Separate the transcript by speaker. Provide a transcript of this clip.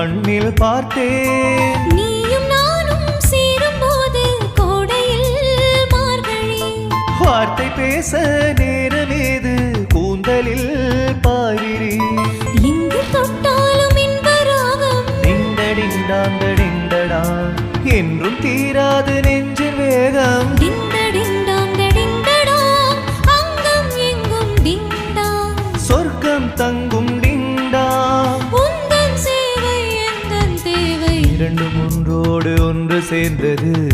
Speaker 1: கண்ணில் பார்த்தேன்.
Speaker 2: நீயும் நானும் சேரும் போது கோடையில் மார்கழி.
Speaker 1: வார்த்தை பேச நேரமேது கூந்தலில் பாரிரி.
Speaker 2: எங்கு தொட்டாலும் இன்பராகம்.
Speaker 1: டிண்டடிண்டாண்டடிண்டடா என்றும் தீராது நெஞ்சின் வேகம்.
Speaker 2: டிண்டடிண்டாண்டடிண்டடா அங்கம் எங்கும் டிண்டா.
Speaker 1: சொர்க்கம் தங்கும் டிண்டா.
Speaker 2: உந்தன் சேவை எந்தன் தேவை.
Speaker 1: இரண்டும் ஒன்றோடு ஒன்று சேர்ந்தது.